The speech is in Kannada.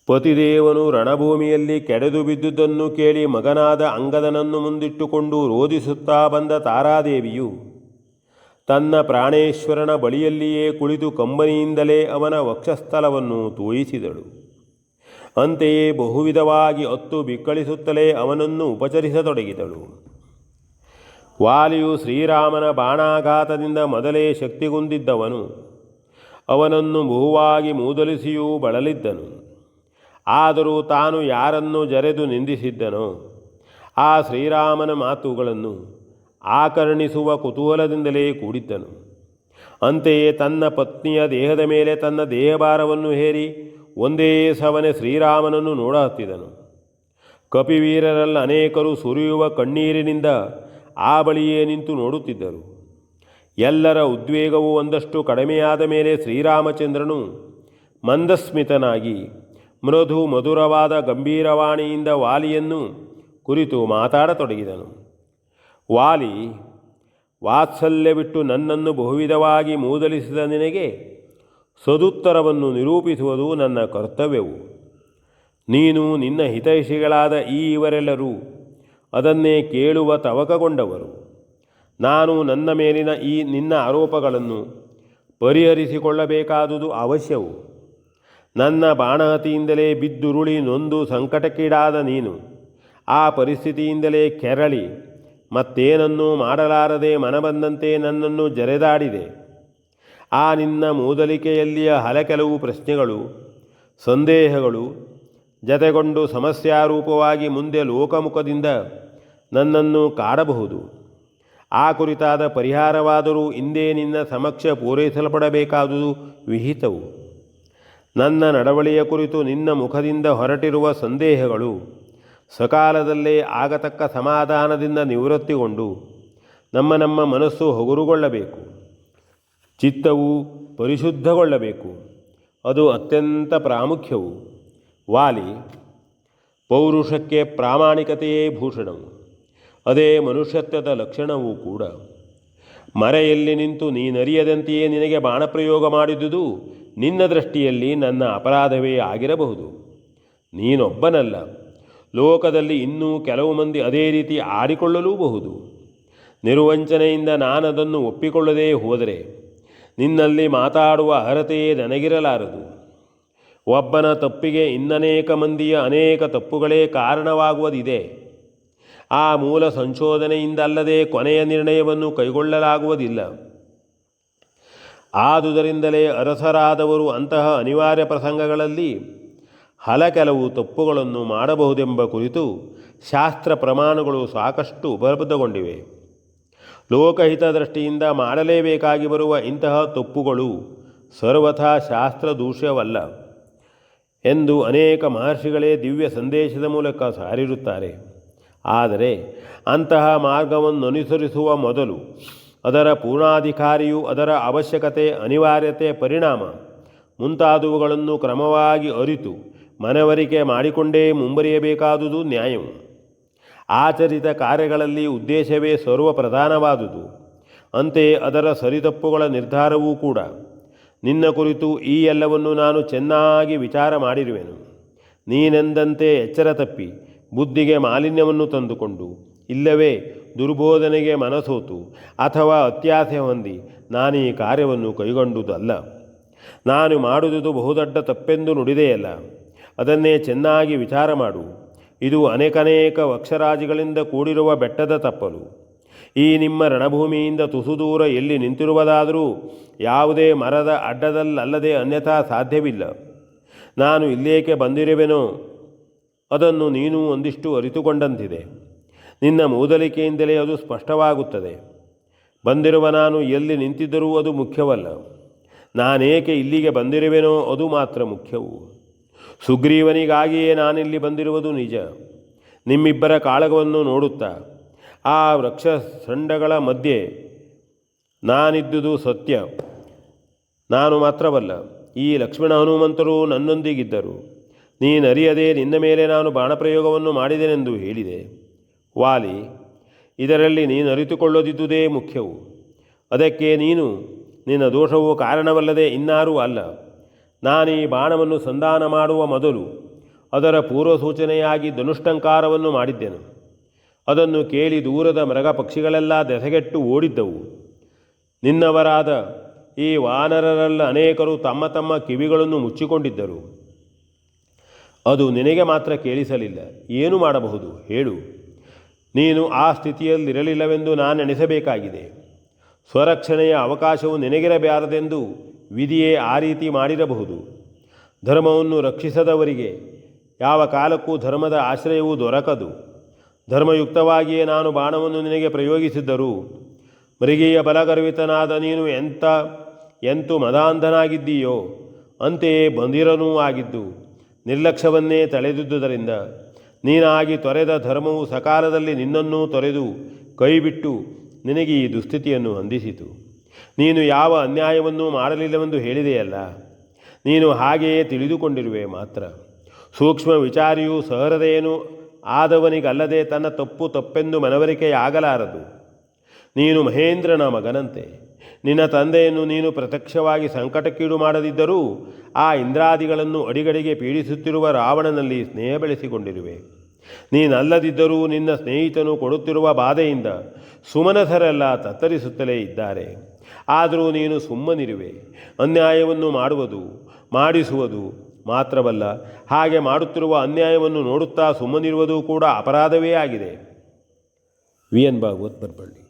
ಪತಿದೇವನು ರಣಭೂಮಿಯಲ್ಲಿ ಕೆಡೆದು ಬಿದ್ದುದನ್ನು ಕೇಳಿ ಮಗನಾದ ಅಂಗದನನ್ನು ಮುಂದಿಟ್ಟುಕೊಂಡು ರೋಧಿಸುತ್ತಾ ಬಂದ ತಾರಾದೇವಿಯು ತನ್ನ ಪ್ರಾಣೇಶ್ವರನ ಬಳಿಯಲ್ಲಿಯೇ ಕುಳಿತು ಕಂಬನಿಯಿಂದಲೇ ಅವನ ವಕ್ಷಸ್ಥಲವನ್ನು ತೋಯಿಸಿದಳು. ಅಂತೆಯೇ ಬಹುವಿಧವಾಗಿ ಅತ್ತು ಬಿಕ್ಕಳಿಸುತ್ತಲೇ ಅವನನ್ನು ಉಪಚರಿಸತೊಡಗಿದಳು. ವಾಲಿಯು ಶ್ರೀರಾಮನ ಬಾಣಾಘಾತದಿಂದ ಮೊದಲೇ ಶಕ್ತಿಗುಂದಿದ್ದವನು ಅವನನ್ನು ಬಹುವಾಗಿ ಮೂದಲಿಸಿಯೂ ಬಳಲಿದ್ದನು. ಆದರೂ ತಾನು ಯಾರನ್ನು ಜರೆದು ನಿಂದಿಸಿದ್ದನೋ ಆ ಶ್ರೀರಾಮನ ಮಾತುಗಳನ್ನು ಆಕರ್ಣಿಸುವ ಕುತೂಹಲದಿಂದಲೇ ಕೂಡಿದ್ದನು. ಅಂತೆಯೇ ತನ್ನ ಪತ್ನಿಯ ದೇಹದ ಮೇಲೆ ತನ್ನ ದೇಹಭಾರವನ್ನು ಹೇರಿ ಒಂದೇ ಸವನೆ ಶ್ರೀರಾಮನನ್ನು ನೋಡಹತ್ತಿದನು. ಕಪಿವೀರರಲ್ಲಿ ಅನೇಕರು ಸುರಿಯುವ ಕಣ್ಣೀರಿನಿಂದ ಆ ಬಳಿಯೇ ನಿಂತು ನೋಡುತ್ತಿದ್ದರು. ಎಲ್ಲರ ಉದ್ವೇಗವು ಒಂದಷ್ಟು ಕಡಿಮೆಯಾದ ಮೇಲೆ ಶ್ರೀರಾಮಚಂದ್ರನು ಮಂದಸ್ಮಿತನಾಗಿ ಮೃದು ಮಧುರವಾದ ಗಂಭೀರವಾಣಿಯಿಂದ ವಾಲಿಯನ್ನು ಕುರಿತು ಮಾತಾಡತೊಡಗಿದನು. ವಾಲಿ, ವಾತ್ಸಲ್ಯವಿಟ್ಟು ನನ್ನನ್ನು ಬಹುವಿಧವಾಗಿ ಮೂದಲಿಸಿದ ನಿನಗೆ ಸದುತ್ತರವನ್ನು ನಿರೂಪಿಸುವುದು ನನ್ನ ಕರ್ತವ್ಯವು. ನೀನು ನಿನ್ನ ಹಿತೈಷಿಗಳಾದ ಈ ಇವರೆಲ್ಲರೂ ಅದನ್ನೇ ಕೇಳುವ ತವಕಗೊಂಡವರು. ನಾನು ನನ್ನ ಮೇಲಿನ ಈ ನಿನ್ನ ಆರೋಪಗಳನ್ನು ಪರಿಹರಿಸಿಕೊಳ್ಳಬೇಕಾದುದು ಅವಶ್ಯವು. ನನ್ನ ಬಾಣಹತಿಯಿಂದಲೇ ಬಿದ್ದುರುಳಿ ನೊಂದು ಸಂಕಟಕ್ಕೀಡಾದ ನೀನು ಆ ಪರಿಸ್ಥಿತಿಯಿಂದಲೇ ಕೆರಳಿ ಮತ್ತೇನನ್ನೂ ಮಾಡಲಾರದೆ ಮನಬಂದಂತೆ ನನ್ನನ್ನು ಜರೆದಾಡಿದೆ. ಆ ನಿನ್ನ ಮೂದಲಿಕೆಯಲ್ಲಿಯ ಕೆಲವು ಪ್ರಶ್ನೆಗಳು, ಸಂದೇಹಗಳು ಜತೆಗೊಂಡು ಸಮಸ್ಯಾರೂಪವಾಗಿ ಮುಂದೆ ಲೋಕಮುಖದಿಂದ ನನ್ನನ್ನು ಕಾಡಬಹುದು. ಆ ಕುರಿತಾದ ಪರಿಹಾರವಾದರೂ ಇಂದೇ ನಿನ್ನ ಸಮಕ್ಷ ಪೂರೈಸಲ್ಪಡಬೇಕಾದುದು ವಿಹಿತವು. ನನ್ನ ನಡವಳಿಯ ಕುರಿತು ನಿನ್ನ ಮುಖದಿಂದ ಹೊರಟಿರುವ ಸಂದೇಹಗಳು ಸಕಾಲದಲ್ಲೇ ಆಗತಕ್ಕ ಸಮಾಧಾನದಿಂದ ನಿವೃತ್ತಿಗೊಂಡು ನಮ್ಮ ಮನಸ್ಸು ಹಗುರುಗೊಳ್ಳಬೇಕು, ಚಿತ್ತವು ಪರಿಶುದ್ಧಗೊಳ್ಳಬೇಕು. ಅದು ಅತ್ಯಂತ ಪ್ರಾಮುಖ್ಯವು. ವಾಲಿ, ಪೌರುಷಕ್ಕೆ ಪ್ರಾಮಾಣಿಕತೆಯೇ ಭೂಷಣವು. ಅದೇ ಮನುಷ್ಯತ್ವದ ಲಕ್ಷಣವೂ ಕೂಡ. ಮರೆಯಲ್ಲಿ ನಿಂತು ನೀನರಿಯದಂತೆಯೇ ನಿನಗೆ ಬಾಣಪ್ರಯೋಗ ಮಾಡಿದುದು ನಿನ್ನ ದೃಷ್ಟಿಯಲ್ಲಿ ನನ್ನ ಅಪರಾಧವೇ ಆಗಿರಬಹುದು. ನೀನೊಬ್ಬನಲ್ಲ, ಲೋಕದಲ್ಲಿ ಇನ್ನೂ ಕೆಲವು ಮಂದಿ ಅದೇ ರೀತಿ ಆಡಿಕೊಳ್ಳಲೂಬಹುದು. ನಿರ್ವಂಚನೆಯಿಂದ ನಾನದನ್ನು ಒಪ್ಪಿಕೊಳ್ಳದೇ ಹೋದರೆ ನಿನ್ನಲ್ಲಿ ಮಾತಾಡುವ ಅರ್ಹತೆಯೇ ನನಗಿರಲಾರದು. ಒಬ್ಬನ ತಪ್ಪಿಗೆ ಇನ್ನನೇಕ ಮಂದಿಯ ಅನೇಕ ತಪ್ಪುಗಳೇ ಕಾರಣವಾಗುವುದಿದೆ. ಆ ಮೂಲ ಸಂಶೋಧನೆಯಿಂದಲ್ಲದೆ ಕೊನೆಯ ನಿರ್ಣಯವನ್ನು ಕೈಗೊಳ್ಳಲಾಗುವುದಿಲ್ಲ. ಆದುದರಿಂದಲೇ ಅರಸರಾದವರು ಅಂತಹ ಅನಿವಾರ್ಯ ಪ್ರಸಂಗಗಳಲ್ಲಿ ಕೆಲವು ತಪ್ಪುಗಳನ್ನು ಮಾಡಬಹುದೆಂಬ ಕುರಿತು ಶಾಸ್ತ್ರ ಪ್ರಮಾಣಗಳು ಸಾಕಷ್ಟು ಉಪಲಬ್ಧಗೊಂಡಿವೆ. ಲೋಕಹಿತ ದೃಷ್ಟಿಯಿಂದ ಮಾಡಲೇಬೇಕಾಗಿ ಬರುವ ಇಂತಹ ತಪ್ಪುಗಳು ಸರ್ವಥಾ ಶಾಸ್ತ್ರದೂಷ್ಯವಲ್ಲ ಎಂದು ಅನೇಕ ಮಹರ್ಷಿಗಳೇ ದಿವ್ಯ ಸಂದೇಶದ ಮೂಲಕ ಸಾರಿರುತ್ತಾರೆ. ಆದರೆ ಅಂತಹ ಮಾರ್ಗವನ್ನು ಅನುಸರಿಸುವ ಮೊದಲು ಅದರ ಪೂರ್ಣಾಧಿಕಾರಿಯು ಅದರ ಅವಶ್ಯಕತೆ, ಅನಿವಾರ್ಯತೆ, ಪರಿಣಾಮ ಮುಂತಾದವುಗಳನ್ನು ಕ್ರಮವಾಗಿ ಅರಿತು ಮನವರಿಕೆ ಮಾಡಿಕೊಂಡೇ ಮುಂಬರಿಯಬೇಕಾದುದು ನ್ಯಾಯವು. ಆಚರಿತ ಕಾರ್ಯಗಳಲ್ಲಿ ಉದ್ದೇಶವೇ ಸರ್ವ ಪ್ರಧಾನವಾದುದು. ಅಂತೆಯೇ ಅದರ ಸರಿತಪ್ಪುಗಳ ನಿರ್ಧಾರವೂ ಕೂಡ. ನಿನ್ನ ಕುರಿತು ಈ ಎಲ್ಲವನ್ನು ನಾನು ಚೆನ್ನಾಗಿ ವಿಚಾರ ಮಾಡಿರುವೆನು. ನೀನೆಂದಂತೆ ಎಚ್ಚರ ತಪ್ಪಿ ಬುದ್ಧಿಗೆ ಮಾಲಿನ್ಯವನ್ನು ತಂದುಕೊಂಡು, ಇಲ್ಲವೇ ದುರ್ಬೋಧನೆಗೆ ಮನಸೋತು ಅಥವಾ ಅತ್ಯಾಸೆ ಹೊಂದಿ ನಾನು ಈ ಕಾರ್ಯವನ್ನು ಕೈಗೊಂಡುದಲ್ಲ. ನಾನು ಮಾಡುವುದು ಬಹುದೊಡ್ಡ ತಪ್ಪೆಂದು ನುಡಿದೆಯಲ್ಲ, ಅದನ್ನೇ ಚೆನ್ನಾಗಿ ವಿಚಾರ ಮಾಡು. ಇದು ಅನೇಕನೇಕ ವಕ್ಷರಾಜಿಗಳಿಂದ ಕೂಡಿರುವ ಬೆಟ್ಟದ ತಪ್ಪಲು. ಈ ನಿಮ್ಮ ರಣಭೂಮಿಯಿಂದ ತುಸು ದೂರ ಎಲ್ಲಿ ನಿಂತಿರುವುದಾದರೂ ಯಾವುದೇ ಮರದ ಅಡ್ಡದಲ್ಲಲ್ಲದೆ ಅನ್ಯಥಾ ಸಾಧ್ಯವಿಲ್ಲ. ನಾನು ಇಲ್ಲೇಕೆ ಬಂದಿರುವೆನೋ ಅದನ್ನು ನೀನು ಒಂದಿಷ್ಟು ಅರಿತುಕೊಂಡಂತಿದೆ. ನಿನ್ನ ಮೂದಲಿಕೆಯಿಂದಲೇ ಅದು ಸ್ಪಷ್ಟವಾಗುತ್ತದೆ. ಬಂದಿರುವ ನಾನು ಎಲ್ಲಿ ನಿಂತಿದ್ದರೂ ಅದು ಮುಖ್ಯವಲ್ಲ. ನಾನೇಕೆ ಇಲ್ಲಿಗೆ ಬಂದಿರುವೆನೋ ಅದು ಮಾತ್ರ ಮುಖ್ಯವು. ಸುಗ್ರೀವನಿಗಾಗಿಯೇ ನಾನಿಲ್ಲಿ ಬಂದಿರುವುದು ನಿಜ. ನಿಮ್ಮಿಬ್ಬರ ಕಾಳಗವನ್ನು ನೋಡುತ್ತಾ ಆ ವೃಕ್ಷ ಶೃಂಡಗಳ ಮಧ್ಯೆ ನಾನಿದ್ದುದು ಸತ್ಯ. ನಾನು ಮಾತ್ರವಲ್ಲ, ಈ ಲಕ್ಷ್ಮಣ ಹನುಮಂತರು ನನ್ನೊಂದಿಗಿದ್ದರು. ನೀನರಿಯದೆ ನಿನ್ನ ಮೇಲೆ ನಾನು ಬಾಣಪ್ರಯೋಗವನ್ನು ಮಾಡಿದೆನೆಂದು ಹೇಳಿದೆ. ವಾಲಿ, ಇದರಲ್ಲಿ ನೀನು ಅರಿತುಕೊಳ್ಳದಿದ್ದುದೇ ಮುಖ್ಯವು. ಅದಕ್ಕೆ ನೀನು ನಿನ್ನ ದೋಷವು ಕಾರಣವಲ್ಲದೆ ಇನ್ನಾರೂ ಅಲ್ಲ. ನಾನೀ ಬಾಣವನ್ನು ಸಂಧಾನ ಮಾಡುವ ಮೊದಲು ಅದರ ಪೂರ್ವಸೂಚನೆಯಾಗಿ ಧನುಷ್ಟಂಕಾರವನ್ನು ಮಾಡಿದ್ದೆನು. ಅದನ್ನು ಕೇಳಿ ದೂರದ ಮೃಗ ಪಕ್ಷಿಗಳೆಲ್ಲ ದೆಸೆಗೆಟ್ಟು ಓಡಿದ್ದವು. ನಿನ್ನವರಾದ ಈ ವಾನರರೆಲ್ಲ ಅನೇಕರು ತಮ್ಮ ತಮ್ಮ ಕಿವಿಗಳನ್ನು ಮುಚ್ಚಿಕೊಂಡಿದ್ದರು. ಅದು ನಿನಗೆ ಮಾತ್ರ ಕೇಳಿಸಲಿಲ್ಲ. ಏನು ಮಾಡಬಹುದು ಹೇಳು? ನೀನು ಆ ಸ್ಥಿತಿಯಲ್ಲಿರಲಿಲ್ಲವೆಂದು ನಾನೆಣಿಸಬೇಕಾಗಿದೆ. ಸ್ವರಕ್ಷಣೆಯ ಅವಕಾಶವು ನಿನಗಿರಬಾರದೆಂದು ವಿಧಿಯೇ ಆ ರೀತಿ ಮಾಡಿರಬಹುದು. ಧರ್ಮವನ್ನು ರಕ್ಷಿಸದವರಿಗೆ ಯಾವ ಕಾಲಕ್ಕೂ ಧರ್ಮದ ಆಶ್ರಯವು ದೊರಕದು. ಧರ್ಮಯುಕ್ತವಾಗಿಯೇ ನಾನು ಬಾಣವನ್ನು ನಿನಗೆ ಪ್ರಯೋಗಿಸಿದ್ದರೂ ಮೃಗೀಯ ಬಲಗರ್ವಿತನಾದ ನೀನು ಎಂತು ಮದಾಂಧನಾಗಿದ್ದೀಯೋ ಅಂತೆಯೇ ಬಂದಿರನೂ ಆಗಿದ್ದು ನಿರ್ಲಕ್ಷ್ಯವನ್ನೇ ತಳೆದಿದ್ದುದರಿಂದ ನೀನಾಗಿ ತೊರೆದ ಧರ್ಮವು ಸಕಾಲದಲ್ಲಿ ನಿನ್ನನ್ನೂ ತೊರೆದು ಕೈಬಿಟ್ಟು ನಿನಗೆ ಈ ದುಸ್ಥಿತಿಯನ್ನು ಹೊಂದಿಸಿತು. ನೀನು ಯಾವ ಅನ್ಯಾಯವನ್ನೂ ಮಾಡಲಿಲ್ಲವೆಂದು ಹೇಳಿದೆಯಲ್ಲ, ನೀನು ಹಾಗೆಯೇ ತಿಳಿದುಕೊಂಡಿರುವೆ ಮಾತ್ರ. ಸೂಕ್ಷ್ಮ ವಿಚಾರಿಯೂ ಸಹೃದಯನೂ ಆದವನಿಗಲ್ಲದೆ ತನ್ನ ತಪ್ಪೆಂದು ಮನವರಿಕೆಯಾಗಲಾರದು. ನೀನು ಮಹೇಂದ್ರನ ಮಗನಂತೆ. ನಿನ್ನ ತಂದೆಯನ್ನು ನೀನು ಪ್ರತ್ಯಕ್ಷವಾಗಿ ಸಂಕಟಕ್ಕೀಡು ಮಾಡದಿದ್ದರೂ ಆ ಇಂದ್ರಾದಿಗಳನ್ನು ಅಡಿಗಡಿಗೆ ಪೀಡಿಸುತ್ತಿರುವ ರಾವಣನಲ್ಲಿ ಸ್ನೇಹ ಬೆಳೆಸಿಕೊಂಡಿರುವೆ. ನೀನಲ್ಲದಿದ್ದರೂ ನಿನ್ನ ಸ್ನೇಹಿತನು ಕೊಡುತ್ತಿರುವ ಬಾಧೆಯಿಂದ ಸುಮನಸರೆಲ್ಲ ತತ್ತರಿಸುತ್ತಲೇ ಇದ್ದಾರೆ. ಆದರೂ ನೀನು ಸುಮ್ಮನಿರುವೆ. ಅನ್ಯಾಯವನ್ನು ಮಾಡಿಸುವುದು ಮಾತ್ರವಲ್ಲ, ಹಾಗೆ ಮಾಡುತ್ತಿರುವ ಅನ್ಯಾಯವನ್ನು ನೋಡುತ್ತಾ ಸುಮ್ಮನಿರುವುದು ಕೂಡ ಅಪರಾಧವೇ ಆಗಿದೆ. V N Bhagavat, Baraballi.